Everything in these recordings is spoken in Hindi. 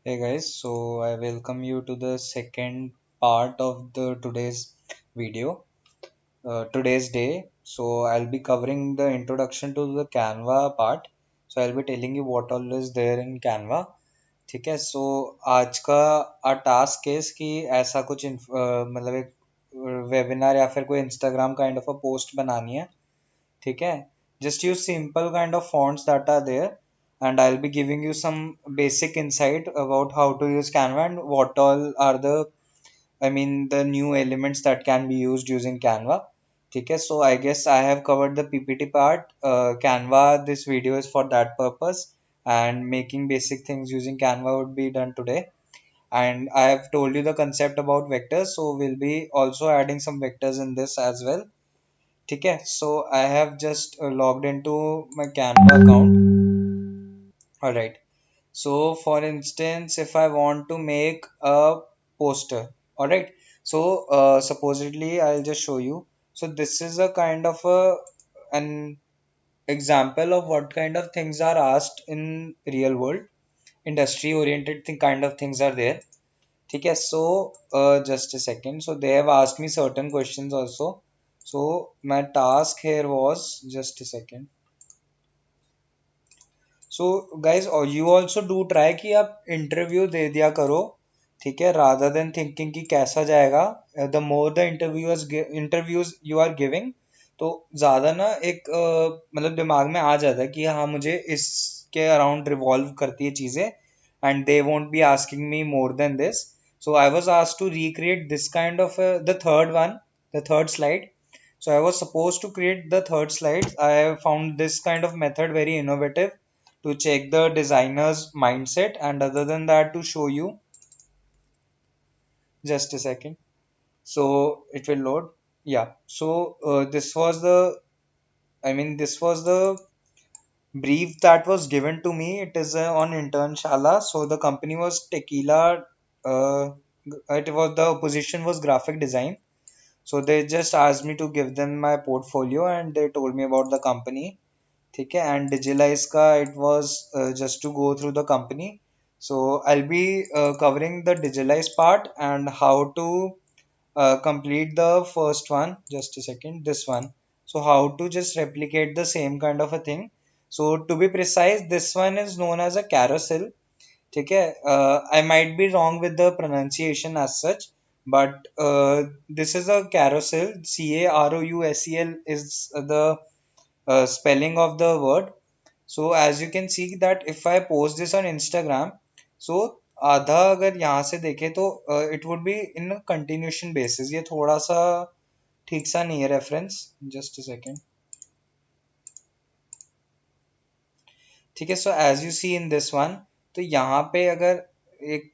Hey guys, so I welcome you to the second part of the today's video, today's day. So I'll be covering the introduction to the Canva part. So I'll be telling you what all is there in Canva. ठीक है. So आज का टास्क है कि ऐसा कुछ मतलब एक वेबिनार या फिर कोई Instagram kind of a post बनानी है. ठीक है. Just use simple kind of fonts that are there, and I'll be giving you some basic insight about how to use Canva and what all are the new elements that can be used using Canva. ठीक है. So I guess I have covered the PPT part. Canva, this video is for that purpose, and making basic things using Canva would be done today. And I have told you the concept about vectors, so we'll be also adding some vectors in this as well. ठीक है. So I have just logged into my Canva account. All right. So for instance, if I want to make a poster, all right. So supposedly I'll just show you. So this is a kind of an example of what kind of things are asked in real world. Industry oriented kind of things are there. ठीक है. So just a second. So they have asked me certain questions also. So my task here was just a second. So guys you also do try कि आप इंटरव्यू दे दिया करो. ठीक है. रादर देन थिंकिंग कि कैसा जाएगा. The more the interviews you are giving, तो ज़्यादा ना एक मतलब दिमाग में आ जाता है कि हाँ मुझे इसके अराउंड रिवॉल्व करती है चीज़ें, and they won't be asking me more than this. So I was asked to recreate this kind of the third one, the third slide. So I was supposed to create the third slide. I found this kind of method very innovative to check the designer's mindset, and other than that, to show you. Just a second. So it will load. Yeah. So this was the, this was the brief that was given to me. It is on Internshala. So the company was Tequila. It was, the position was graphic design. So they just asked me to give them my portfolio, and they told me about the company. ठीक है. एंड डिजिलाइज का it was just to go through the company. So I will be covering the डिजिलाइज part and how to complete the first one. Just a second. This one. So how to just replicate the same kind of a thing. So to be precise, this one is known as a carousel. ठीक है. I might be wrong with the pronunciation as such, but this is a carousel. CAROUSEL is the spelling of the word. So as you can see that if I post this on Instagram, so आधा अगर यहाँ से देखें तो it would be in a continuation basis. ये थोड़ा सा ठीक सा नहीं है रेफरेंस. Just a second. ठीक है. So as you see in this one, तो यहाँ पे अगर एक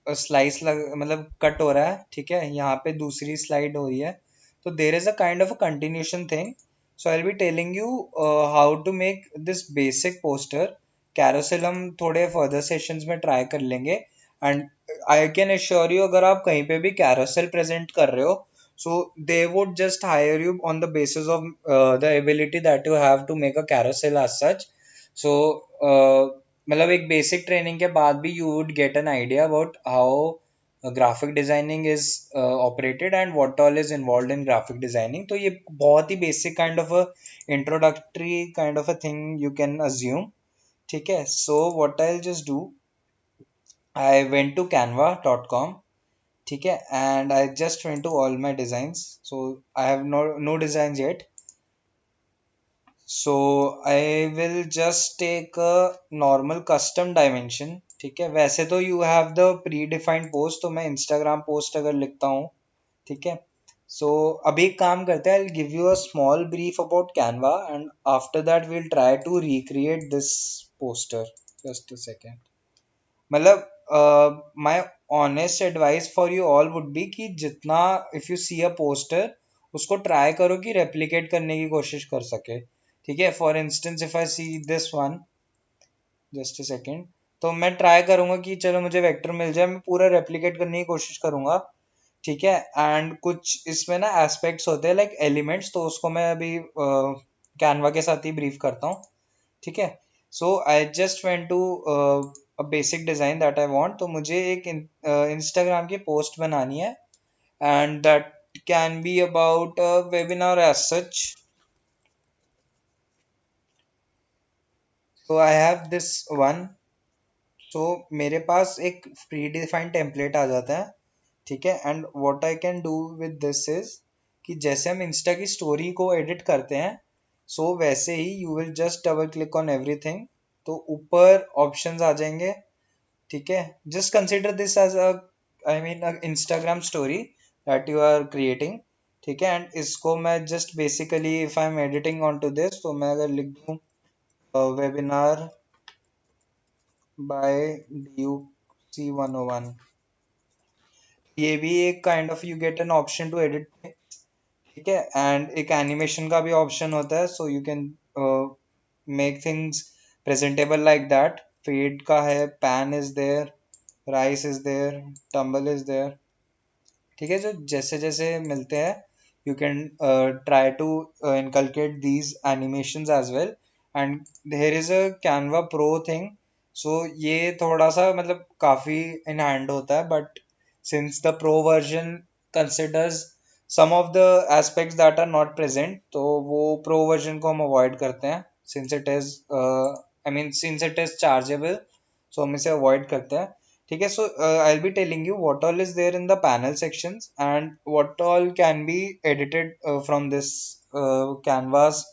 स्लाइस मतलब कट हो रहा है. ठीक है. यहाँ पे दूसरी स्लाइड हो रही है, तो there is a kind of a continuation thing. So I will be telling you how to make this basic poster. Carousel हम थोड़े फर्दर सेशंस में ट्राई कर लेंगे. And I can assure you, अगर आप कहीं पे भी कैरोसेल प्रेजेंट कर रहे हो, so they would just hire you on the basis of the ability that you have to make a carousel as such. So मतलब एक बेसिक ट्रेनिंग के बाद भी you would get an idea about how graphic designing is operated and what all is involve in graphic designing. तो ये बहुत ही basic kind of a introductory kind of a thing you can assume. ठीक है. So what I just do, I went to canva.com. ठीक है. And I just went to all my designs. So I have no design yet. So I will just take a normal custom dimension. ठीक है. वैसे तो you have the predefined post, तो मैं Instagram post अगर लिखता हूँ. ठीक है. So अभी एक काम करते हैं. I'll give you a small brief about Canva, and after that we'll try to recreate this poster. Just a second. मतलब my honest advice for you all would be कि जितना if you see a poster, उसको ट्राई करो कि रेप्लिकेट करने की कोशिश कर सके. ठीक है. For instance if I see this one, just a second, तो मैं ट्राई करूंगा कि चलो मुझे वेक्टर मिल जाए, मैं पूरा रेप्लिकेट करने की कोशिश करूंगा. ठीक है. एंड कुछ इसमें ना एस्पेक्ट्स होते हैं लाइक एलिमेंट्स, तो उसको मैं अभी कैनवा के साथ ही ब्रीफ करता हूँ. ठीक है. So I just went to a basic design that I want, तो मुझे एक Instagram की post बनानी है, and that can be about a webinar as such. So I have this one. So मेरे पास एक प्री डिफाइंड टेम्पलेट आ जाता है, ठीक है. And what I can do with this is कि जैसे हम इंस्टा की स्टोरी को एडिट करते हैं, सो वैसे ही you will just double click on everything, तो ऊपर ऑप्शंस आ जाएंगे, ठीक है. Just consider this as a, I mean Instagram story that you are creating, ठीक है. एंड इसको मैं just basically if I am editing on to this, तो मैं अगर लिख दूँ वेबिनार बाय DUC 101, ये भी एक kind of you get an option to edit, ठीक है. एंड एक एनिमेशन का भी ऑप्शन होता है, so you can make things presentable like that. Fade का है, pan is there, rise is there, tumble is there, ठीक है. जो जैसे जैसे मिलते हैं, you can try to inculcate these animations as well. And there is a Canva pro thing. So ये थोड़ा सा मतलब काफी इन हैंड होता है, but since the pro version considers some of the aspects that are not present, तो वो प्रो वर्जन को हम अवॉइड करते हैं, since it is I mean since it is chargeable, so हम इसे अवॉइड करते हैं, ठीक है. So I'll be telling you what all is there in the panel sections and what all can be edited from this canvas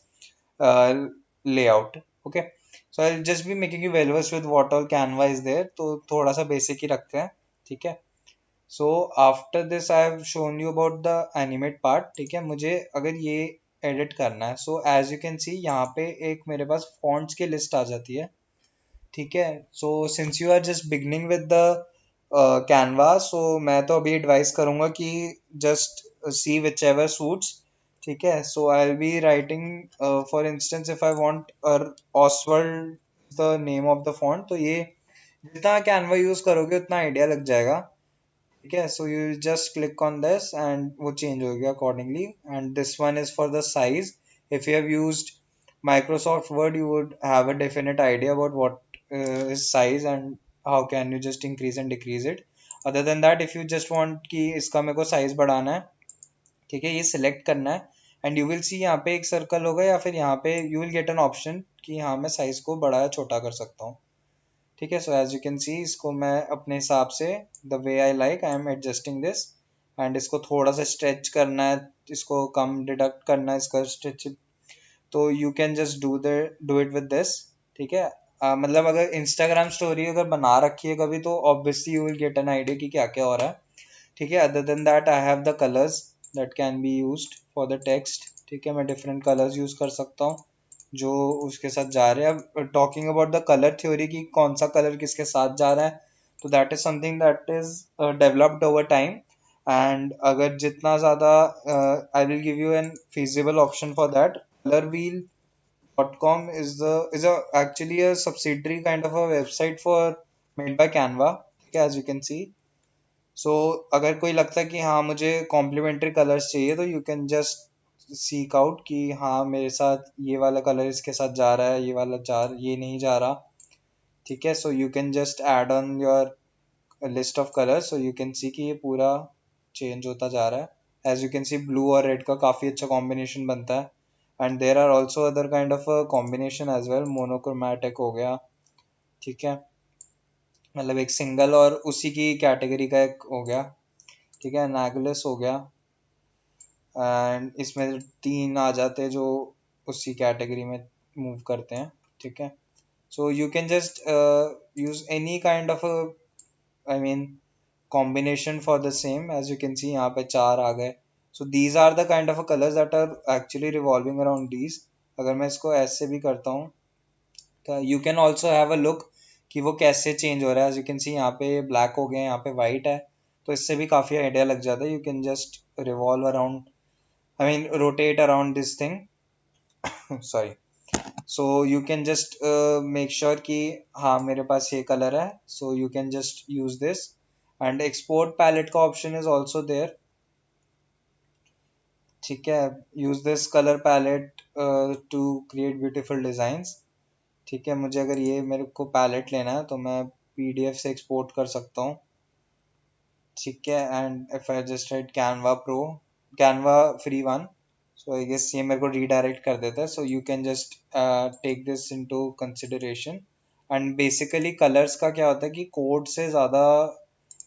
uh, layout. Okay, so I'll just be making you well versed with what all canva is there, तो थोड़ा सा basic ही रखते हैं, ठीक है. So after this I have shown you about the animate part, ठीक है. मुझे अगर ये edit करना है, so as you can see यहाँ पे एक मेरे पास fonts की list आ जाती है, ठीक है. So since you are just beginning with the Canva, so मैं तो अभी एडवाइस करूंगा कि just see whichever suits, ठीक है. So I will be writing, for instance if I want Oswald the name of the font, तो ये जितना कैनवा यूज करोगे उतना आइडिया लग जाएगा, ठीक है. So you just click on this and वो चेंज हो गया accordingly. And this one is for the size. If you have used Microsoft Word, you would have a definite idea about what is size and how can you just increase and decrease it. Other than that, if you just want कि इसका मेरे को size बढ़ाना है, ठीक है, ये select करना है, and you will see यहाँ पे एक circle होगा, या फिर यहाँ पे you will get an option कि हाँ मैं size को बड़ा या छोटा कर सकता हूँ, ठीक है. So as you can see इसको मैं अपने हिसाब से the way I like I am adjusting this. And इसको थोड़ा सा स्ट्रेच करना है, इसको कम डिडक्ट करना है इसका स्ट्रेच, तो you can just do it with this, ठीक है. मतलब अगर इंस्टाग्राम स्टोरी अगर बना रखी है कभी, तो obviously you will get an idea कि क्या क्या हो रहा है, ठीक है. Other than that I have the colours that can be used for the text, ठीक है. मैं डिफरेंट कलर्स यूज कर सकता हूँ जो उसके साथ जा रहे हैं. अब talking about the colour theory कि कौन सा कलर किसके साथ जा रहा है, तो that is something that is developed over time. And अगर जितना ज़्यादा I will give you an feasible option for that. Colorwheel.com is a actually a subsidiary kind of a website for made by Canva, okay, as you can see. So अगर कोई लगता है कि हाँ मुझे कॉम्प्लीमेंट्री कलर्स चाहिए, तो you can just seek out कि हाँ मेरे साथ ये वाला कलर इसके साथ जा रहा है, ये वाला ये नहीं जा रहा, ठीक है. So you can just add on your list of colours, so you can see कि ये पूरा चेंज होता जा रहा है. As you can see blue और रेड का काफ़ी अच्छा कॉम्बिनेशन बनता है. And there are also other kind of combination as well. Monochromatic हो गया, ठीक है, मतलब एक सिंगल और उसी की कैटेगरी का एक हो गया, ठीक है. एनागुलस हो गया, एंड इसमें तीन आ जाते हैं जो उसी कैटेगरी में मूव करते हैं, ठीक है. So you can just use any kind of I mean combination for the same. As you can see यहाँ पे चार आ गए. So these are the kind of colors that are actually revolving around these. अगर मैं इसको ऐसे भी करता हूँ, तो you can also have a look कि वो कैसे चेंज हो रहा है. As you can see यहाँ पे ब्लैक हो गया, यहाँ पे वाइट है, तो इससे भी काफ़ी आइडिया लग जाता है. You can just revolve around, I mean rotate around this thing. Sorry. So you can just make sure कि हाँ मेरे पास ये कलर है, so you can just use this. And export palette का option is also there, ठीक है. use this color palette to create beautiful designs, ठीक है. मुझे अगर ये मेरे को palette लेना है, तो मैं पीडीएफ से एक्सपोर्ट कर सकता हूँ, ठीक है। And if I just write Canva pro, Canva free one, so I guess ये मेरे को रीडायरेक्ट कर देता है, so you can just take this into consideration. And basically colours का क्या होता है कि कोड से ज़्यादा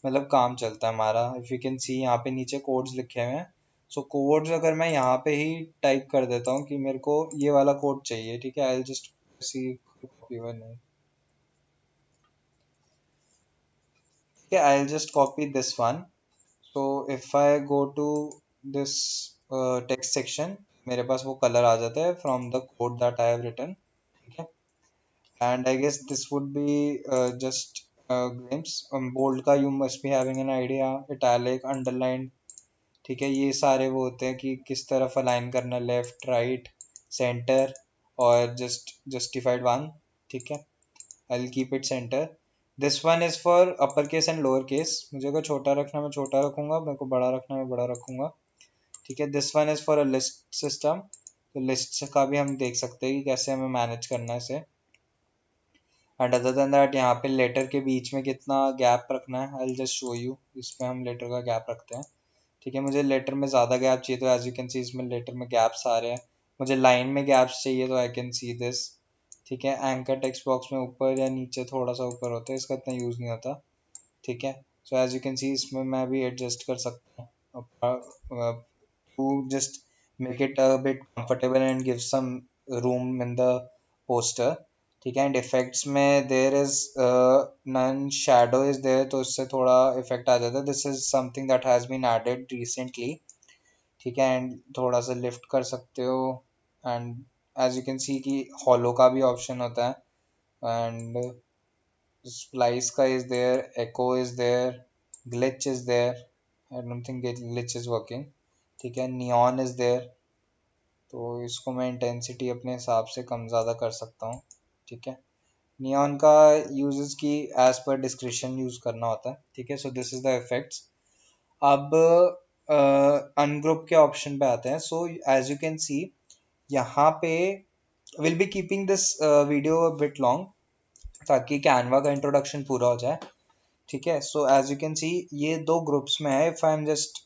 मतलब काम चलता है हमारा। इफ़ यू कैन सी यहाँ पे नीचे कोड्स लिखे हुए हैं, सो कोड्स अगर मैं यहाँ पे ही टाइप कर देता हूँ कि मेरे को ये वाला कोड चाहिए, ठीक है, आई जस्ट सी कॉपी वन, ठीक है, I just copy this one. So if I go to this text section, मेरे पास वो कलर आ जाता है from the code that I have written, ठीक है। And I guess this would be just glimpse. Bold का you must be having an idea, italic, underlined, ठीक है, ये सारे वो होते हैं कि किस तरफ अलाइन करना, लेफ्ट राइट सेंटर, और justified one, ठीक है। I'll keep it center. This one is for uppercase and lowercase. मुझे अगर छोटा रखना मैं छोटा रखूंगा, मेरे को बड़ा रखना मैं बड़ा रखूंगा, ठीक है। This one is for a list system, तो लिस्ट का भी हम देख सकते हैं कि कैसे हमें मैनेज करना है इसे। एंड अदर देन दैट यहाँ पे लेटर के बीच में कितना गैप रखना है, I will just show you. इसमें हम लेटर का गैप रखते हैं, ठीक है। मुझे लेटर में ज़्यादा गैप चाहिए, तो एज यू कैन सी इसमें लेटर में गैप्स आ रहे हैं। मुझे लाइन में गैप्स चाहिए, तो आई कैन सी दिस, ठीक है। एंकर टेक्स्ट बॉक्स में ऊपर या नीचे थोड़ा सा ऊपर होता है, इसका इतना यूज़ नहीं होता, ठीक है। So as you can see इसमें मैं भी एडजस्ट कर सकता हूँ to just make it a bit comfortable and give some room in the poster, ठीक है। एंड इफेक्ट्स में there is none shadow is there, तो इससे थोड़ा इफेक्ट आ जाता है। This is something that has been added recently, ठीक है। एंड थोड़ा सा लिफ्ट कर सकते हो। And as you can see कि हॉलो का भी ऑप्शन होता है। एंड splice का is there, echo is there, glitch is there, I don't think glitch is working, ठीक है। neon is there, तो इसको मैं इंटेंसिटी अपने हिसाब से कम ज़्यादा कर सकता हूँ, ठीक है। नियॉन का यूजेस की एज पर डिस्क्रिप्शन यूज़ करना होता है, ठीक है। So this is the effects. अब अनग्रुप के ऑप्शन पे आते हैं। So as you can see यहाँ पे will be keeping this video a bit long, ताकि कैनवा का इंट्रोडक्शन पूरा हो जाए, ठीक है। So as you can see ये दो ग्रुप्स में है। If I am just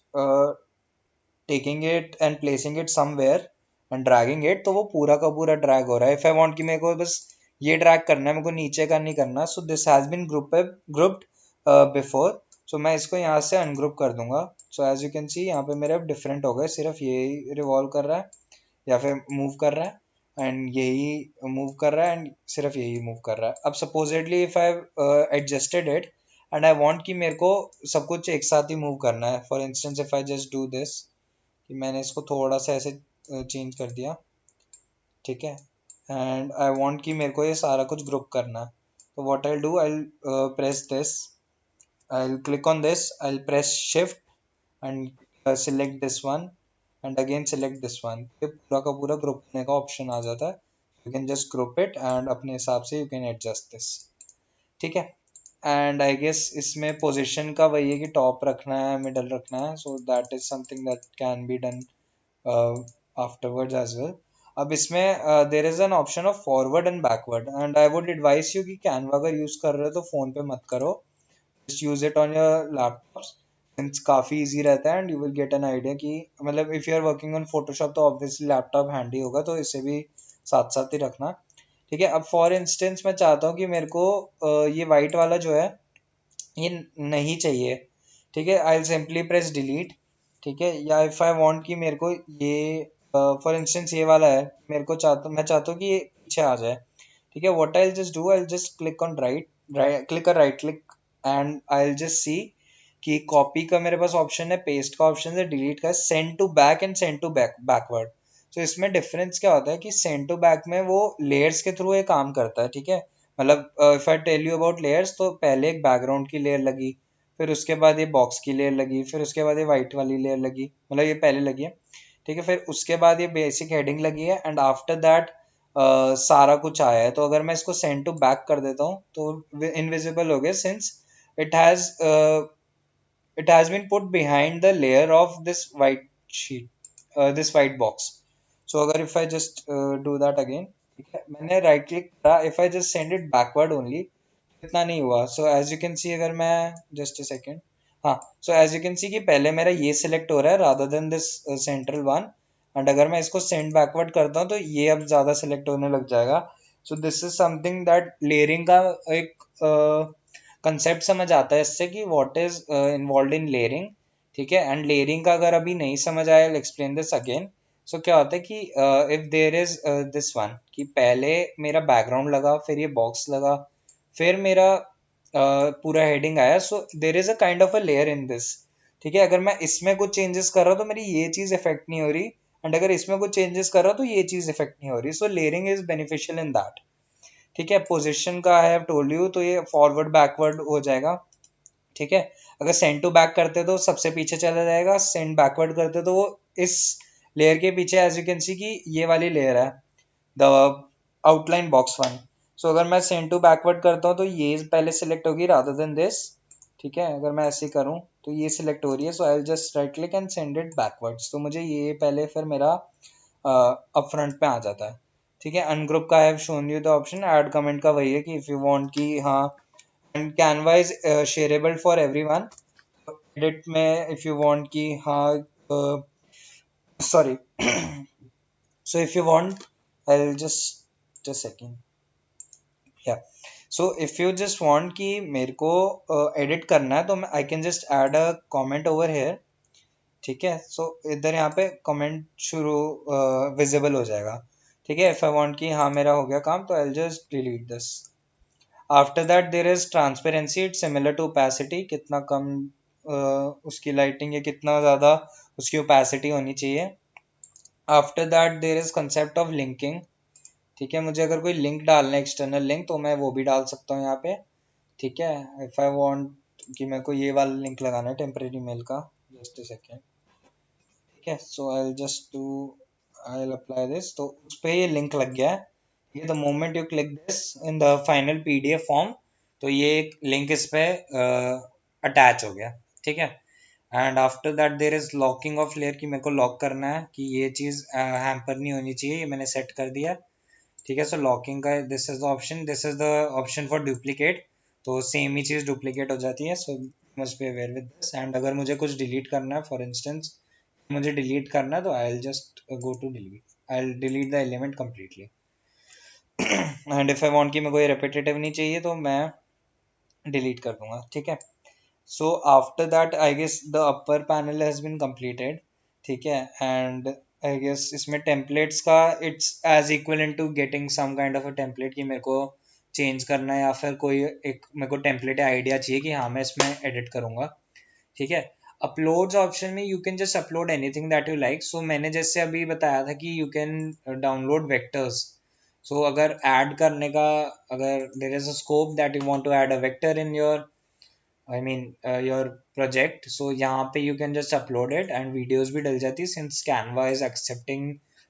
taking it and placing it somewhere and dragging it, तो वो पूरा का पूरा ड्रैग हो रहा है। इफ आई वांट कि मेरे को बस ये ड्रैग करना है, मेरे को नीचे का नहीं करना, so this has been grouped before. So मैं इसको यहाँ से अनग्रुप कर दूंगा। So as you can see यहाँ पे मेरे अब डिफरेंट हो गए, सिर्फ यही रिवॉल्व कर रहा है या फिर मूव कर रहा है, एंड यही मूव कर रहा है, एंड सिर्फ यही मूव कर रहा है। अब supposedly if I adjusted it and I want कि मेरे को सब कुछ एक साथ ही मूव करना है, for instance if I just do this, कि मैंने इसको थोड़ा सा ऐसे चेंज कर दिया, ठीक है। एंड आई वांट कि मेरे को ये सारा कुछ ग्रुप करना है, तो what I do, I press this, I click on this, I press shift and select this one and again select this one. ये पूरा का पूरा ग्रुप करने का ऑप्शन आ जाता है। You can just group it and अपने हिसाब से यू कैन एडजस्ट दिस, ठीक है। एंड आई गेस इसमें पोजीशन का वही है कि टॉप रखना है, मिडल रखना है, so that is something that can be done afterwards as well. अब इसमें there is an option of forward and backward, and I would advise you कि कैनवा अगर यूज कर रहे हो तो फोन पे मत करो, just use it on your laptops, means काफ़ी इजी रहता है। And you will get an idea कि मतलब if you are working on Photoshop तो ऑब्वियसली लैपटॉप हैंडी होगा, तो इसे भी साथ साथ ही रखना, ठीक है। अब फॉर इंस्टेंस मैं चाहता हूँ कि मेरे को ये वाइट वाला जो है ये नहीं चाहिए, ठीक है। I will simply press delete, ठीक है। या इफ आई वांट कि मेरे को ये फॉर इंस्टेंस ये वाला है, मेरे को मैं चाहता हूँ कि ये पीछे आ जाए, ठीक है। What I just do, I just click on right click and I just see कि कॉपी का मेरे पास ऑप्शन है, पेस्ट का ऑप्शन है, डिलीट का, send to back and send to backward. तो इसमें डिफरेंस क्या होता है कि सेंड टू बैक में वो लेयर्स के थ्रू ये काम करता है, ठीक है। मतलब if I tell you about layers, तो पहले एक बैकग्राउंड की लेयर लगी, फिर उसके बाद ये बॉक्स की लेयर लगी, फिर उसके बाद ये वाइट वाली लेयर लगी, मतलब ये पहले लगी है, ठीक है। फिर उसके बाद ये बेसिक हेडिंग लगी है, एंड आफ्टर दैट सारा कुछ आया है। तो अगर मैं इसको सेंड टू बैक कर देता हूँ तो इनविजिबल हो गया, since it has uh, it has been put behind the layer of this white sheet, this white box. So अगर if I just do that again, ठीक है, मैंने राइट क्लिक करा, if I just send it backward only, इतना नहीं हुआ। So as you can see, अगर मैं जस्ट अ सेकेंड, हाँ, so as you can see कि पहले मेरा ये सिलेक्ट हो रहा है rather than this central one, and अगर मैं इसको सेंड बैकवर्ड करता हूँ तो ये अब ज़्यादा सिलेक्ट होने लग जाएगा। So this is something that layering का एक कंसेप्ट समझ आता है इससे कि what is involve in layering. ठीक है, एंड लेयरिंग का अगर अभी नहीं समझ आया, एक्सप्लेन दिस अगेन। सो क्या होता है कि if there is this one, कि पहले मेरा बैकग्राउंड लगा, फिर ये बॉक्स लगा, फिर मेरा पूरा हेडिंग आया, so there is a kind of a layer in this. ठीक है, अगर मैं इसमें कुछ चेंजेस कर रहा हूँ तो मेरी ये चीज इफेक्ट नहीं हो रही, एंड अगर इसमें कुछ चेंजेस कर रहा हूँ तो ये चीज इफेक्ट नहीं हो रही। So layering is beneficial in that. ठीक है, पोजिशन का आई हैव टोल्ड यू, तो ये फॉरवर्ड बैकवर्ड हो जाएगा। ठीक है, अगर सेंड टू बैक करते तो सबसे पीछे चला जाएगा, सेंड बैकवर्ड करते तो वो इस लेयर के पीछे, एज यू कैन सी कि ये वाली लेयर है, द आउटलाइन बॉक्स वन। सो अगर मैं सेंड टू बैकवर्ड करता हूँ तो ये पहले सिलेक्ट होगी रादर देन दिस। ठीक है, अगर मैं ऐसे करूँ तो ये सिलेक्ट हो रही है, so I just right click and send it backwards, तो मुझे ये पहले फिर मेरा अप फ्रंट पे आ जाता है। ठीक है, अनग्रुप का I have shown you the option, add comment का वही है कि इफ यू वांट कि हाँ, and Canva is shareable for everyone. Edit में इफ यू वांट कि हाँ, sorry, so if you want, I will just a second, yeah, so if you just want कि मेरे को एडिट करना है तो मैं I can just add a comment over here. ठीक है, सो इधर यहाँ पे कमेंट शुरू विजिबल हो जाएगा। ठीक है, इफ आई वांट कि हाँ मेरा हो गया काम, तो I just delete this. After that there is transparency, it's similar to opacity, कितना कम उसकी लाइटिंग या कितना ज़्यादा उसकी ओपेसिटी होनी चाहिए। After that there is concept of linking. ठीक है, मुझे अगर कोई लिंक डालना है, एक्सटर्नल लिंक, तो मैं वो भी डाल सकता हूँ यहाँ पे। ठीक है, इफ आई वांट कि मेरे को ये वाला लिंक लगाना है टेम्परेरी मेल का, जस्ट अ सेकेंड। ठीक है, so I just do, I will apply this, तो उस पे ये लिंक लग गया है। ये the moment you click this in the final PDF form, तो ये एक लिंक इस पे अटैच हो गया। ठीक है, and after that there is locking of layer, कि मेरे को लॉक करना है कि ये चीज़ हैम्पर नहीं होनी चाहिए, ये मैंने सेट कर दिया। ठीक है, सो लॉकिंग का this is the option, this is the option for duplicate, तो सेम ही चीज़ डुप्लीकेट हो जाती है। सो must be aware with this, and अगर मुझे कुछ डिलीट करना है, फॉर इंस्टेंस मुझे डिलीट करना है, तो I will just go to delete, I will delete the element completely. And if I want कि मेरे को ये रिपीटेटिव नहीं चाहिए तो मैं डिलीट कर दूंगा। ठीक है, so after that I guess the upper panel has been completed। ठीक है, एंड आई गेस इसमें टेम्पलेट्स का it's as equivalent to getting some kind of a template, कि मेरे को चेंज करना है या फिर कोई एक मेरे को टेम्पलेट आइडिया चाहिए कि हाँ मैं इसमें एडिट करूंगा। ठीक है, अपलोड्स ऑप्शन में you can just upload anything that you like. So मैंने जैसे अभी बताया था कि you can download vectors. So अगर ऐड करने का, अगर there is a scope that you want to add a vector in your, I mean your project, so यहाँ पे you can just upload it, and videos भी डल जाती है since Canva is accepting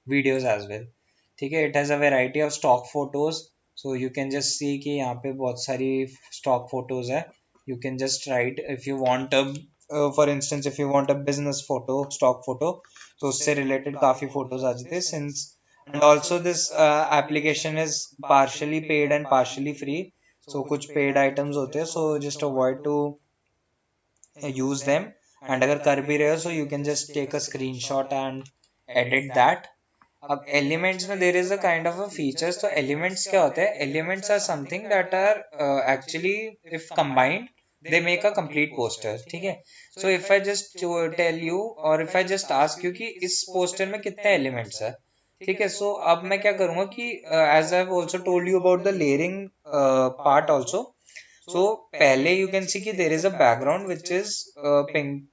videos as well। ठीक है, it has a variety of stock photos, so you can just see कि यहाँ पे बहुत सारी stock photos है। You can just write if you want a for instance if you want a business photo, stock photo, तो उससे related काफी photos आ जाते हैं since, and also this application is partially paid and partially free। सो कुछ पेड आइटम्स होते हैं, so just avoid to use them, and अगर कर भी रहे हो so you can just take a screenshot and edit that. अब एलिमेंट्स में there is a kind of a features, तो एलिमेंट्स क्या होते हैं, elements are something that are actually if combined they make a complete poster. ठीक है, so if I just tell you और if I just ask you कि इस पोस्टर में कितने एलिमेंट्स है। ठीक है, सो अब मैं क्या करूंगा कि as I have also told you about the layering part also. So पहले यू कैन सी कि there is a background which is pink,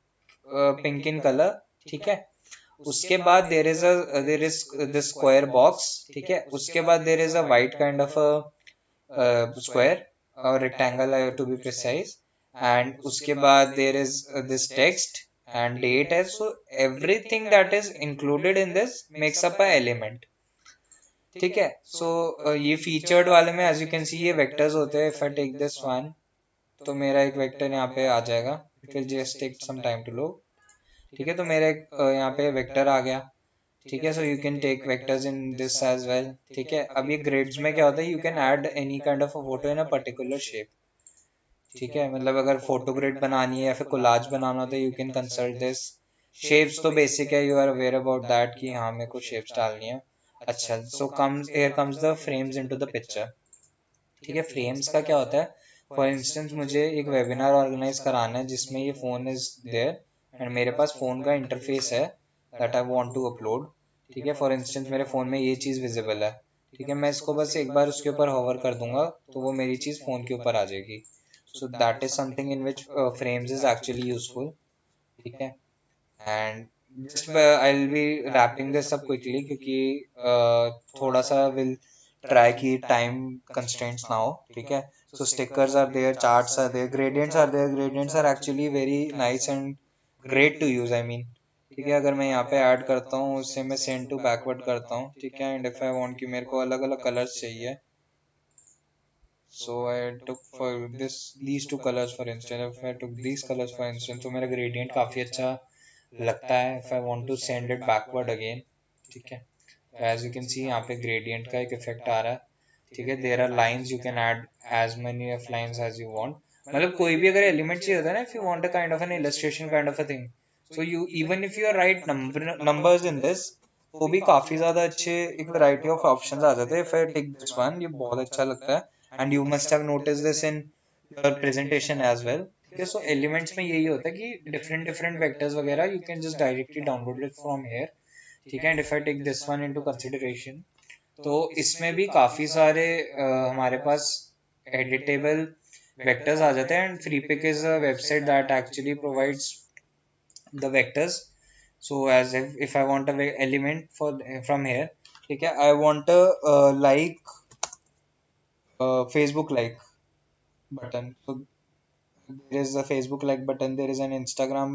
pink in colour. ठीक है, उसके बाद there is this square box. ठीक है, उसके बाद there is a white kind of a square और rectangle to be precise, and उसके बाद there is this text and date है। So everything that is included in this makes up a element. ठीक है, सो ये फीचर्ड वाले में एज यू कैन सी ये वेक्टर्स होते हैं। If I take this one, तो मेरा एक वेक्टर यहाँ पे आ जाएगा, it will just take some time to load. ठीक है, तो मेरा एक यहाँ पे वेक्टर आ गया। ठीक है, so you can take vectors in this as well. ठीक है, अब ये ग्रिड्स में क्या होता है, you can add any kind of a photo in a particular shape. ठीक है, मतलब अगर फोटो ग्रिड बनानी है या फिर कोलाज बनाना हो तो you can consult this. Shapes तो बेसिक है, you are aware about that कि हाँ मेरे को शेप्स डालनी है। अच्छा, so comes here comes the frames into the picture. ठीक है, फ्रेम्स का क्या होता है? फॉर इंस्टेंस मुझे एक वेबिनार ऑर्गेनाइज कराना है जिसमें ये फ़ोन इज़ देयर एंड मेरे पास फ़ोन का इंटरफेस है that I want to upload. ठीक है, फॉर इंस्टेंस मेरे फ़ोन में ये चीज़ विजिबल है। ठीक है, मैं इसको बस एक बार उसके ऊपर होवर कर दूंगा तो वो मेरी चीज़ फ़ोन के ऊपर आ जाएगी। So that is something in which frames is actually useful. ठीक है, and just I will be wrapping this up quickly क्योंकि थोड़ा सा विल ट्राई की टाइम कंस्ट्रेंट्स ना हो। ठीक है, so stickers are there, charts are there, gradients are there. Gradients are actually very nice and great to use, I mean. ठीक है, अगर मैं यहाँ पे ऐड करता हूँ उससे मैं सेंड टू बैकवर्ड करता हूँ। ठीक है, एंड इफ आई वांट कि मेरे को अलग अलग कलर्स चाहिए, so I took for these two colors for instance, if I took these colors for instance तो मेरा gradient काफी अच्छा लगता है। if I want to send it backward again, ठीक है, तो as you can see यहाँ पे gradient का एक effect आ रहा है। ठीक है, there are lines, you can add as many of lines as you want। मतलब कोई भी अगर element चाहिए होता है ना, if you want a kind of an illustration kind of a thing, so you even if you write numbers in this, तो भी काफी ज्यादा अच्छे एक वैरायटी ऑफ ऑप्शंस आ जाते हैं। if I take this one, ये बहुत अच्छा लगता है and you must have noticed this in your presentation as well। ठीक है, so elements में यही होता है कि different different vectors वगैरह you can just directly download it from here। ठीक है, and if I take this one into consideration, तो इसमें भी काफी सारे हमारे पास एडिटेबल वेक्टर्स आ जाते हैं। And FreePic is a website that actually provides the vectors। so as if I want a element for from here, ठीक है, I want a like Facebook like button, so there is a Facebook like button, there is an Instagram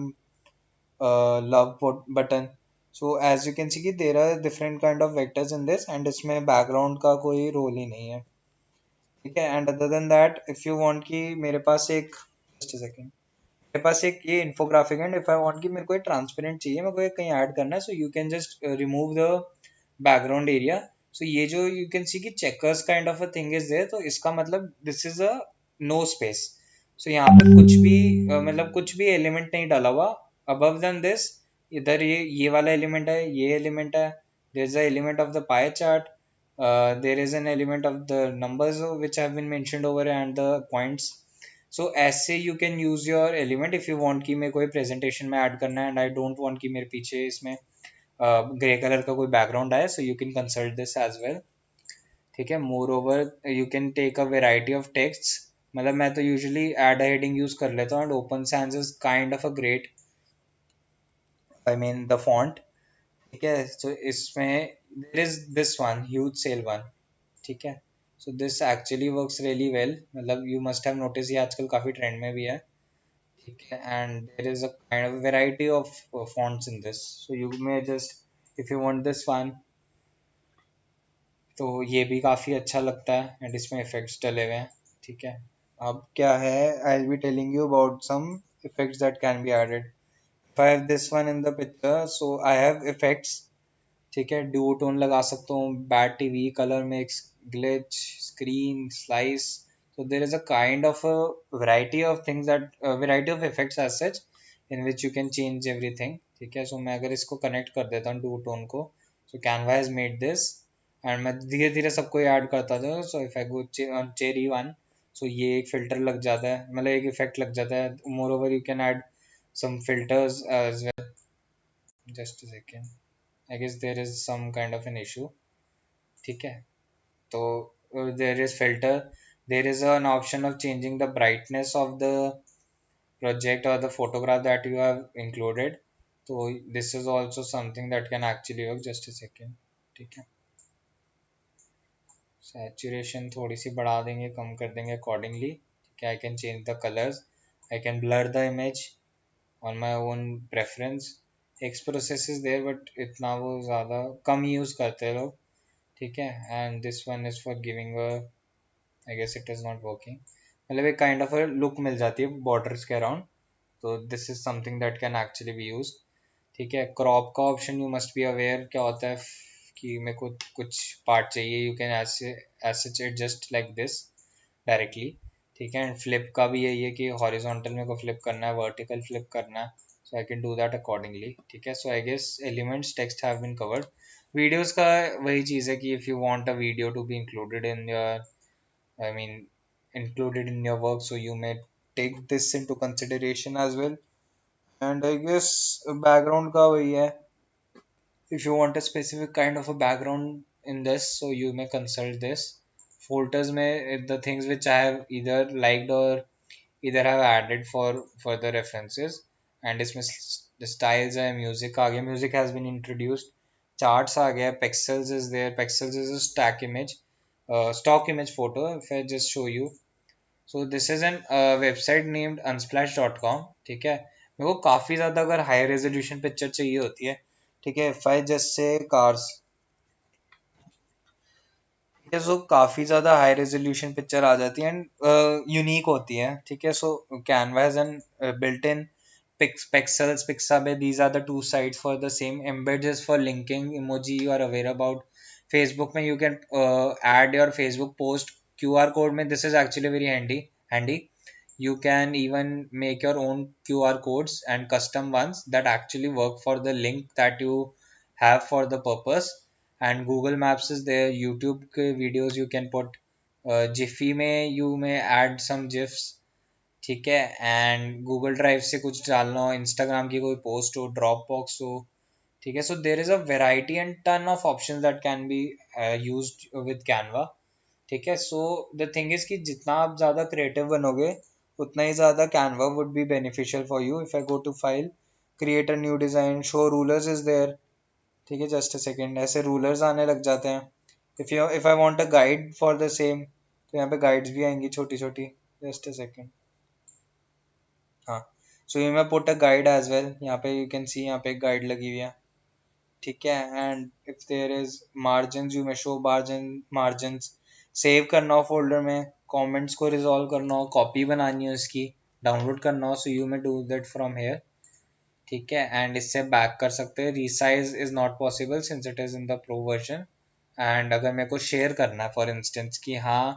love button। so as you can see कि there are different kind of vectors in this and इसमें background का कोई रोल ही नहीं है। ठीक है, and other than that if you want कि मेरे पास एक जस्ट अ सेकंड, मेरे पास एक ये इन्फोग्राफिक है, इफ आई वांट कि मेरे को एक ट्रांसपेरेंट चाहिए, मेरे को एक कहीं ऐड करना है, so you can just remove the background area. So ये जो यू कैन सी कि checkers kind of a thing is there, तो इसका मतलब this is a no space. So यहाँ पे कुछ भी मतलब कुछ भी एलिमेंट नहीं डाला हुआ। अबव देन दिस, इधर ये वाला एलिमेंट है, ये एलिमेंट है, there is a element of the pie chart, there is an element of the numbers which have been mentioned over and the points। so ऐसे you can use your element if you want कि मेरे को presentation में add करना है and I don't want कि मेरे पीछे इसमें ग्रे कलर का कोई बैकग्राउंड आए, so you can consult this as well। ठीक है, moreover you can take a variety of text. मतलब मैं तो यूजुअली एड हेडिंग यूज कर लेता हूँ and Open Sans is kind of a great, I mean the font. ठीक है, so इसमें there is this one huge sale one। ठीक है, so this actually works really well, मतलब you must have noticed ये आजकल काफी ट्रेंड में भी है। ठीक है, and there is a kind of variety of fonts in this, so you may just if you want this one, तो ये भी काफी अच्छा लगता है एंड इसमें इफेक्ट्स डले हुए हैं। ठीक है, अब क्या है, I will be telling you about some effects that can be added. If I have this one in the picture, so I have effects. ठीक है, ड्यू टोन लगा सकता हूँ, bad TV, colour mix, glitch, screen slice. so there is a kind of a variety of things that variety of effects as such in which you can change everything। ठीक है, so मैं अगर इसको कनेक्ट कर देता हूँ ड्यू टोन को, so canva has made this and मैं धीरे धीरे सबको ऐड करता था। So if I go on cherry one, so ये एक फिल्टर लग जाता है, मतलब एक इफेक्ट लग जाता है। Moreover you can add some filters as well। just a second, I guess there is some kind of an issue। ठीक है, तो there is filter, there is an option of changing the brightness of the project or the photograph that you have included। तो this is also something that can actually work। just a second, ठीक है, सैचुरेशन थोड़ी सी बढ़ा देंगे, कम कर देंगे अकॉर्डिंगली। ठीक है, I can change the colours, I can blur the image on my own preference. X process is there but इतना वो ज़्यादा कम यूज़ करते हैं लोग। ठीक है, and this one is for giving a, I guess it is not working, मतलब एक काइंड ऑफ अ लुक मिल जाती है बॉर्डर्स के अराउंड। तो this is something that can actually be use. ठीक है, क्रॉप का option you must be aware क्या होता है कि मेरे को कुछ पार्ट चाहिए, you can as such adjust like this directly. ठीक है। एंड फ्लिप का भी यही है कि हॉरिजॉन्टल मेरे को फ्लिप करना है, वर्टिकल फ्लिप करना है, so I can do that accordingly. ठीक है, so I guess elements text have been covered. Videos का वही चीज़ है कि if you want a video to be included in your, I mean, included in your work, so you may take this into consideration as well. And I guess background का वही है, if you want a specific kind of a background in this, so you may consult this. Photos may the things which I have either liked or either have added for further references. And इसमें the styles है, music आ गया, music has been introduced, charts आ गया, pixels is there, pixels is a stack image, stock image photo. If I just show you, so this is an website named unsplash.com। ठीक है, मेरे को काफ़ी ज़्यादा अगर हाई रेजोल्यूशन पिक्चर चाहिए होती है, ठीक है, if I just say cars, ठीक है, सो काफ़ी ज़्यादा हाई रेजोल्यूशन पिक्चर आ जाती है एंड यूनिक होती है। ठीक है, so Canva has an built in pixels, pixabay, these are the two sides for the same, embed is for linking emoji you are aware about। Facebook में you can add your Facebook post QR code में, this is actually very handy। You can even make your own QR codes and custom ones that actually work for the link that you have for the purpose। and Google Maps is there, YouTube के videos you can put, Jiffy में you may add some gifs। ठीक है, एंड गूगल ड्राइव से कुछ डालना हो, इंस्टाग्राम की कोई पोस्ट हो, ड्रॉप बॉक्स हो। ठीक है, so there is a variety and ton of option that can be used with Canva. ठीक है, सो द थिंग इज कि जितना आप ज़्यादा क्रिएटिव बनोगे उतना ही ज़्यादा Canva would be beneficial for you. If I go to file, create a new design, show rulers is there. ठीक है, जस्ट अ सेकेंड, ऐसे रूलर्स आने लग जाते हैं। If I want a guide for the same, तो यहाँ पे गाइड्स भी आएंगी छोटी छोटी। जस्ट अ सेकेंड, हाँ, सो यू मैं put a guide as well, यहाँ पे यू कैन सी, यहाँ पे एक गाइड लगी हुई है। ठीक है, and if there is margin you may show margin. Save करना हो फोल्डर में, कमेंट्स को रिजॉल्व करना हो, कॉपी बनानी हो इसकी, डाउनलोड करना हो, so you may do that from here. ठीक है, एंड इससे बैक कर सकते हैं। Resize is not possible since it is in the pro version. And अगर मेरे को शेयर करना है फॉर इंस्टेंस कि हाँ,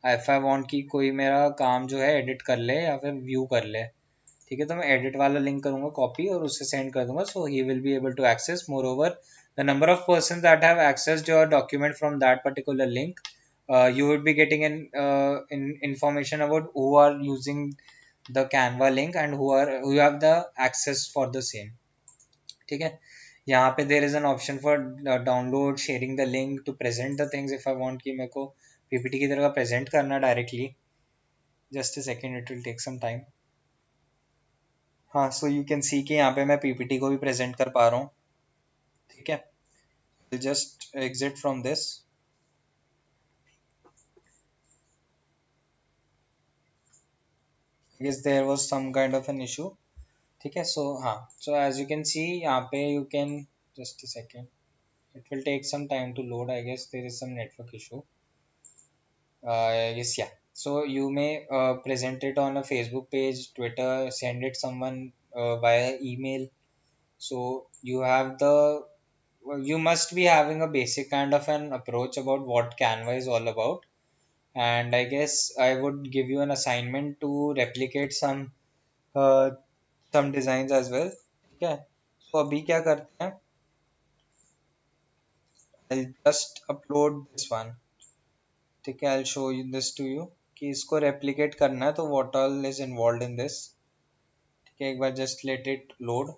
इफ आई वांट कि कोई मेरा काम जो है एडिट कर ले या फिर व्यू कर ले, ठीक है, तो मैं एडिट वाला लिंक करूंगा कॉपी और उससे सेंड कर दूंगा, so he will be able to access. Moreover, the number of person that have accessed your document from that particular link, you would be getting in information about who are using the Canva link and who have the access for the same। ठीक है, यहाँ पे there is an option for download, sharing the link to present the things if I want कि मेरे को पीपीटी की तरह प्रेजेंट करना directly. Just a second, it will take some time. हाँ, सो यू कैन सी कि यहाँ पे मैं पीपीटी को भी प्रेजेंट कर पा रहा हूँ। ठीक है, just exit from this. Guess there was some kind of an issue. ठीक है, सो हाँ, so as you can see यहाँ पे you can, just a second, it will take some time to load, I guess there is some network issue। Yes, yeah, so you may present it on a Facebook page, Twitter, send it someone via email, so you have the, well, you must be having a basic kind of an approach about what Canva is all about। and I guess I would give you an assignment to replicate uh, some designs as well। ठीक है, so अभी क्या करते हैं, I'll just upload this one। ठीक है, I'll show you this to you कि इसको replicate करना है तो what all is involved in this। ठीक है, एक बार just let it load।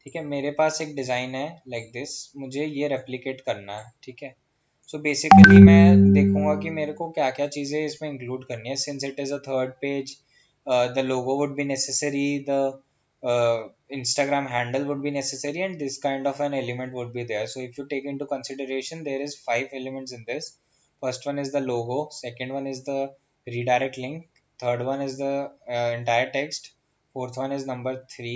ठीक है, मेरे पास एक डिज़ाइन है लाइक दिस, मुझे ये रेप्लिकेट करना है। ठीक है, सो बेसिकली मैं देखूंगा कि मेरे को क्या क्या चीज़ें इसमें इंक्लूड करनी है। Since it is a third page, the logo would be necessary, the Instagram handle would be necessary, and this kind of an element would be there। So if you take into consideration, there is 5 elements in this। First one is the logo, second one is the redirect link, third one is the entire text, fourth one is number 3,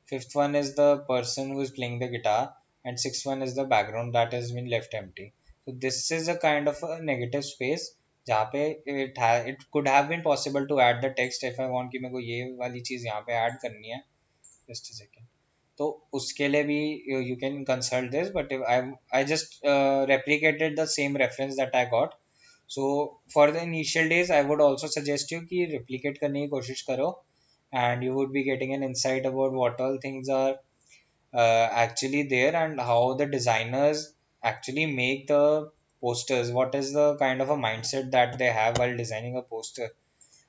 fifth one is the person who is playing the guitar, and sixth one is the background that has been left empty। So this is a kind of a negative space जहाँ पे it could have been possible to add the text if I want कि मेरे को ये वाली चीज़ यहाँ पे ऐड करनी है। just a second, तो उसके लिए भी you can consult this, but if I just replicated the same reference that I got, So for the initial days I would also suggest you कि replicate करने की कोशिश करो, and you would be getting an insight about what all things are actually there, and how the designers actually make the posters, what is the kind of a mindset that they have while designing a poster.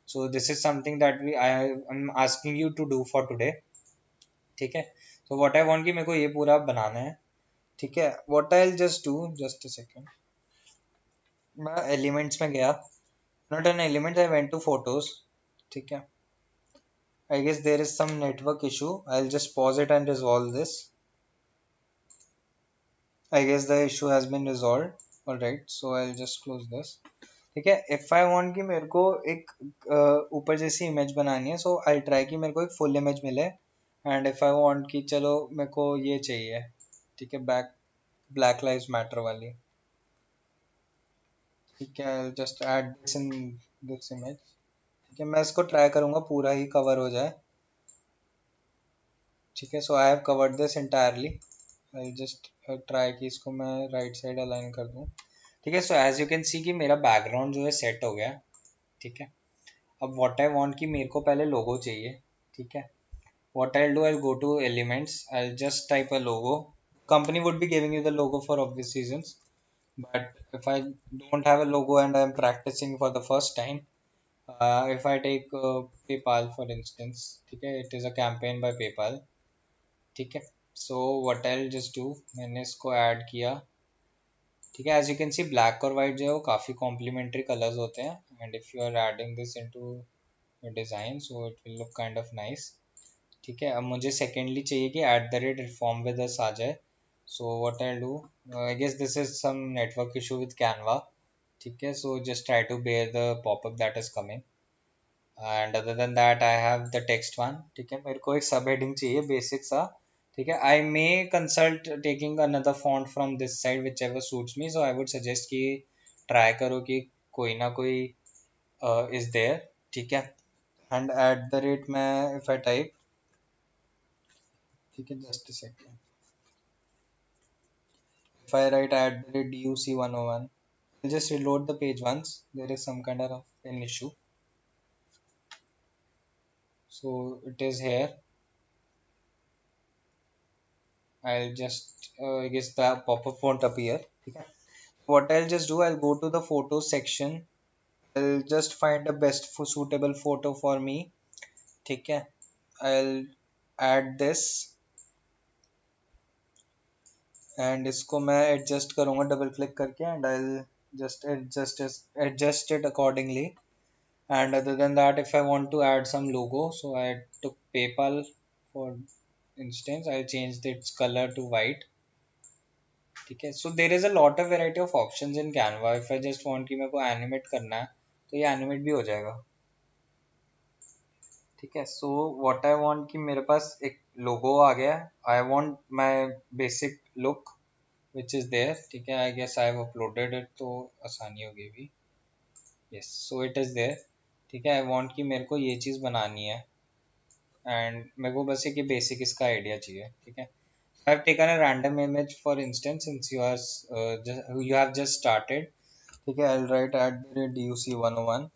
So this is something that I am asking you to do for today. ठीक है. So what I want कि मेरे को ये पूरा बनाना है. ठीक है. What I'll just do, just a second. मैं elements में गया. Not an element, I went to photos. ठीक है. I guess there is some network issue. I'll just pause it and resolve this. I guess the issue has been resolved. Alright, so I'll just close this. ठीक है. If I want कि मेरे को एक ऊपर जैसी image बनानी है, so I'll try कि मेरे को एक full image मिले. And if I want कि चलो मेरे को ये चाहिए, ठीक है, Black Lives Matter वाली. ठीक है. I'll just add this in this image. ठीक है. मैं इसको try करूँगा पूरा ही cover हो जाए. ठीक है. So I have covered this entirely. I'll just try कि इसको मैं right side align कर दूँ. ठीक है. So as you can see कि मेरा background जो है set हो गया. ठीक है. अब what I want कि मेरे को पहले logo चाहिए. ठीक है. What I'll do, I'll go to elements. I'll just type a logo. Company would be giving you the logo for obvious reasons. But if I don't have a logo and I'm practicing for the first time, if I take PayPal for instance, ठीक है, it is a campaign by PayPal. ठीक है. So what I'll just do, मैंने इसको ऐड किया. ठीक है. As you can see black और white जो है वो काफ़ी complementary colors होते हैं, and if you are adding this into your design, so it will look kind of nice. ठीक है. अब मुझे secondly चाहिए कि @reform with us आ जाए. So what I'll do, I guess this is some network issue with Canva. ठीक है. So just try to bear the pop-up that is coming. And other than that I have the text one. ठीक है. मेरे को एक सब हेडिंग चाहिए बेसिक सा. ठीक है. I may consult taking another font from this side whichever suits me. So I would suggest कि try करो कि कोई ना कोई is there. ठीक है. And @ मैं if I type, ठीक है, just a second. If I write @duc101, I'll just reload the page once. There is some kind of an issue. So it is here. I'll just I guess the pop-up won't appear. Okay. What I'll just do, I'll go to the photo section. I'll just find the best suitable photo for me. Okay. I'll add this and इसको मैं adjust करूँगा double click करके, and I'll just adjust it accordingly. And other than that, if I want to add some logo, so I took PayPal for instance. I'll change its color to white. ठीक है. So there is a lot of variety of options in Canva. If I just want कि मेरे को animate करना है, तो ये animate भी हो जाएगा. ठीक है. So what I want कि मेरे पास एक logo आ गया. I want my basic look which is there. ठीक है. I guess I have uploaded it, तो आसानी होगी भी. Yes. So it is there. ठीक है. I want कि मेरे को ये चीज़ बनानी है. And मेरे को बस एक बेसिक इसका आइडिया चाहिए. ठीक है. I've taken a random image for instance, since you have just started. ठीक है. I'll write @duc101.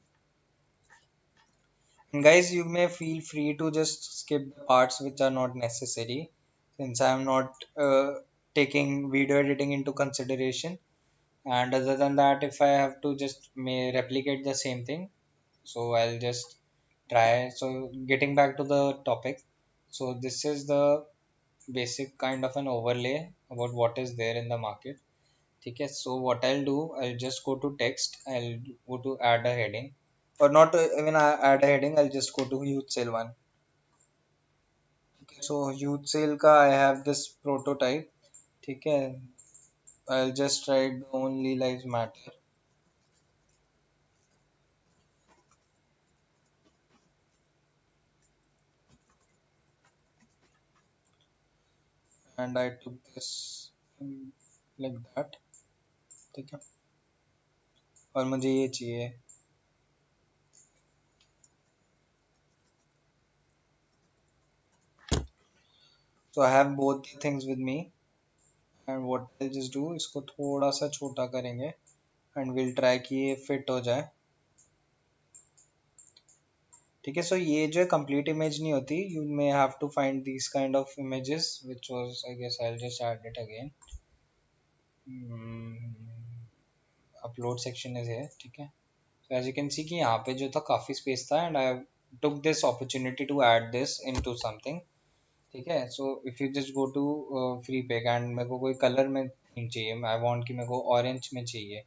And guys, you may feel free to just skip the parts which are not necessary, since I'm not taking video editing into consideration. And other than that, if I have to just may replicate the same thing, so I'll just try. So getting back to the topic, so this is the basic kind of an overlay about what is there in the market. ठीक है. So what I'll do, I'll just go to text. I'll go to add a heading, or not even add a heading. I'll just go to youth sale one. Okay. So youth sale का I have this prototype. ठीक है. I'll just write the only lives matter. And I took this like that. ठीक है. और मुझे ये चाहिए. So I have both the things with me. And what I'll just do, इसको थोड़ा सा छोटा करेंगे. एंड विल ट्राई कि ये फिट हो जाए। ठीक है, सो ये जो है कंप्लीट इमेज नहीं होती, you may have to find this kind of images which was I guess I will just add it again. Upload section is है। ठीक है, so as you can see कि यहाँ पे जो था काफ़ी स्पेस था and I took this opportunity to add this into something। ठीक है, so if you just go to Freepik and मेरे को कोई कलर में थीम चाहिए, आई वांट कि मेरे को ऑरेंज में चाहिए,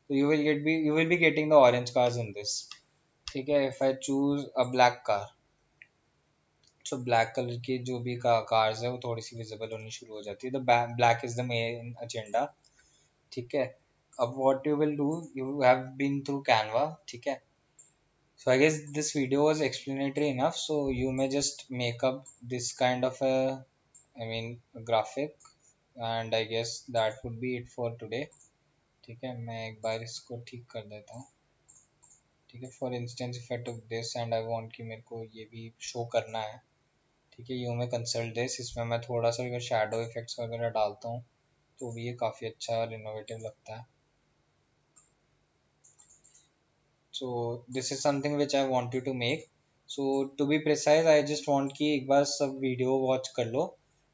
तो you will be getting the orange cars in this. ठीक है, if I choose a black car, so black colour की जो भी कार्स है वो थोड़ी सी विजिबल होनी शुरू हो जाती है, the black is the main agenda. ठीक है, अब what you will do, you have been through Canva. ठीक है, so I guess this video was explanatory enough, so you may just make up this kind of a, I mean, a graphic, and I guess that would be it for today। ठीक है, मैं एक बार इसको ठीक कर देता हूँ। ठीक है, for instance if I took this and I want कि मेरे को ये भी शो करना है, ठीक है, यू मे कंसल्ट दिस। इसमें मैं थोड़ा सा अगर शेडो इफेक्ट्स वगैरह डालता हूँ तो भी ये काफ़ी अच्छा और इनोवेटिव लगता है। So this is something which I want you to make। So to be precise, I just want कि एक बार सब video watch कर लो,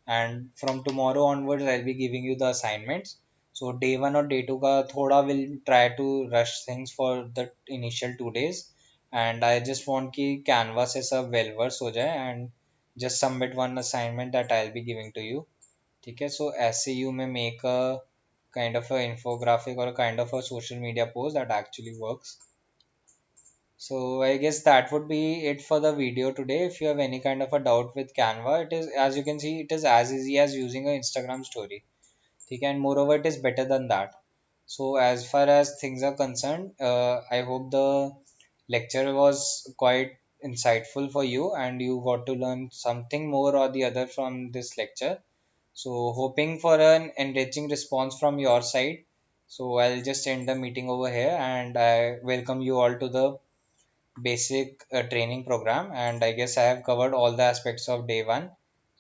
and from tomorrow onwards I'll be giving you the assignments। So day one और day two का थोड़ा will try to rush things for the initial 2 days, and I just want कि Canva से सब well versed हो जाए and just submit one assignment that I'll be giving to you। ठीक है, so ऐसे you may make a kind of a infographic or a kind of a social media post that actually works। So I guess that would be it for the video today. If you have any kind of a doubt with Canva, it is, as you can see, it is as easy as using an Instagram story. Okay, and moreover, it is better than that. So as far as things are concerned, I hope the lecture was quite insightful for you and you got to learn something more or the other from this lecture. So hoping for an enriching response from your side. So I'll just end the meeting over here and I welcome you all to the basic training program, and I guess I have covered all the aspects of day one,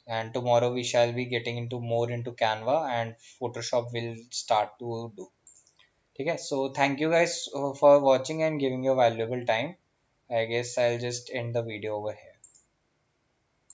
and tomorrow we shall be getting into more into Canva and Photoshop will start to do। ठीक है, so thank you guys for watching and giving your valuable time। I guess I'll just end the video over here।